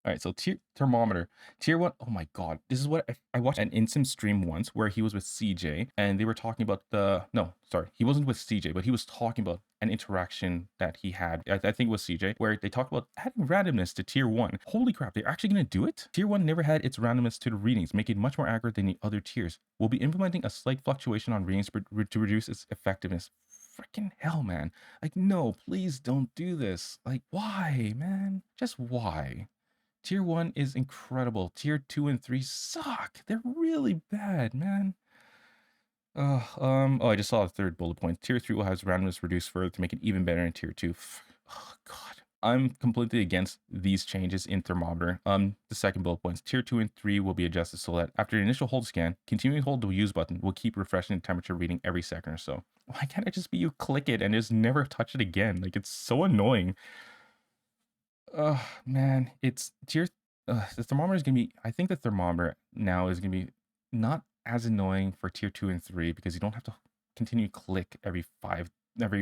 All right, so thermometer, tier one. Oh my god, this is what I watched an instant stream once where he was with CJ and they were talking about the no, sorry, he wasn't with CJ, but he was talking about an interaction that he had. I think it was CJ where they talked about adding randomness to tier one. Holy crap, they're actually gonna do it? Tier one never had its randomness to the readings, making it much more accurate than the other tiers. We'll be implementing a slight fluctuation on readings to reduce its effectiveness. Freaking hell, man. Like, no, please don't do this. Like, why, man? Just why? Tier 1 is incredible. Tier 2 and 3 suck. They're really bad, man. Oh, I just saw a third bullet point. Tier 3 will have randomness reduced further to make it even better in Tier 2. Oh, God. I'm completely against these changes in thermometer. The second bullet points, Tier 2 and 3 will be adjusted so that after the initial hold scan, continuing to hold the use button will keep refreshing the temperature reading every second or so. Why can't it just be you click it and just never touch it again? Like, it's so annoying. Man, it's tier. The thermometer is gonna be. I think the thermometer now is gonna be not as annoying for tier 2 and 3 because you don't have to continue click every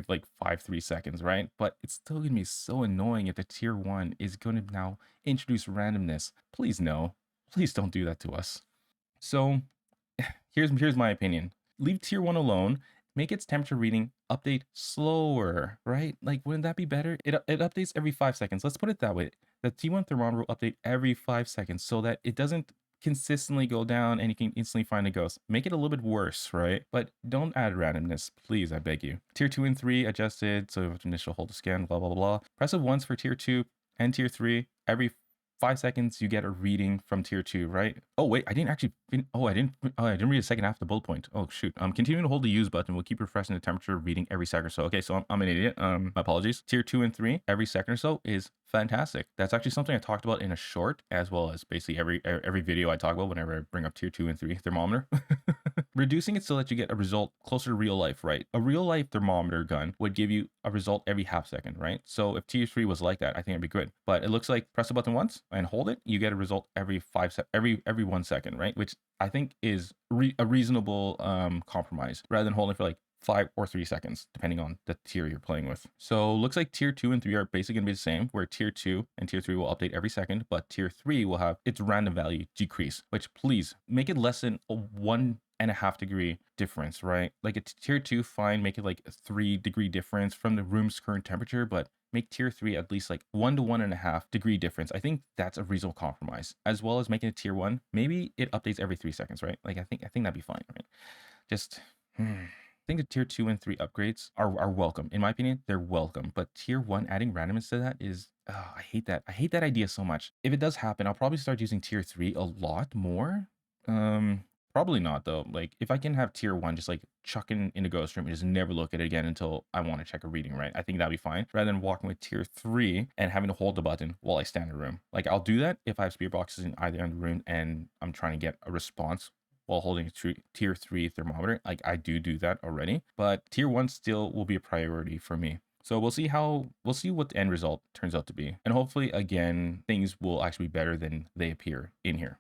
like 3 seconds, right? But it's still gonna be so annoying if the tier 1 is gonna now introduce randomness. Please no, please don't do that to us. So here's my opinion. Leave tier 1 alone. Make its temperature reading update slower, right? Like, wouldn't that be better? It updates every 5 seconds. Let's put it that way. The T1 thermometer will update every 5 seconds so that it doesn't consistently go down and you can instantly find a ghost. Make it a little bit worse, right? But don't add randomness, please, I beg you. Tier 2 and 3 adjusted, so initial hold to scan, blah, blah, blah, blah. Press it once for tier 2 and tier 3. Every 5 seconds you get a reading from tier 2, right? Oh wait, I didn't actually I didn't read a second after the bullet point. Oh shoot. Continuing to hold the use button will keep refreshing the temperature reading every second or so. Okay, so I'm an idiot. My apologies. Tier 2 and 3 every second or so is fantastic. That's actually something I talked about in a short, as well as basically every video I talk about whenever I bring up tier 2 and 3 thermometer. Reducing it so that you get a result closer to real life, right? A real life thermometer gun would give you a result every half second, right? So if tier 3 was like that, I think it'd be good. But it looks like press the button once and hold it, you get a result every every 1 second, right? Which I think is a reasonable compromise rather than holding for like 5 or 3 seconds, depending on the tier you're playing with. So looks like tier 2 and 3 are basically going to be the same, where tier 2 and tier 3 will update every second, but tier 3 will have its random value decrease, which please make it less than a 1.5 degree difference, right? Like a tier 2, fine, make it like a 3 degree difference from the room's current temperature, but make tier 3 at least like 1 to 1.5 degree difference. I think that's a reasonable compromise, as well as making it tier 1. Maybe it updates every 3 seconds, right? Like I think that'd be fine, right? Just I think the tier 2 and 3 upgrades are welcome. In my opinion, they're welcome. But tier 1 adding randomness to that is I hate that. I hate that idea so much. If it does happen, I'll probably start using tier 3 a lot more. Probably not though. Like if I can have tier 1 just like chucking in the ghost room and just never look at it again until I want to check a reading, right? I think that'd be fine. Rather than walking with tier 3 and having to hold the button while I stand in the room. Like I'll do that if I have spear boxes in either end of the room and I'm trying to get a response while holding a tier 3 thermometer. Like I do that already, but tier 1 still will be a priority for me. So we'll see what the end result turns out to be. And hopefully again, things will actually be better than they appear in here.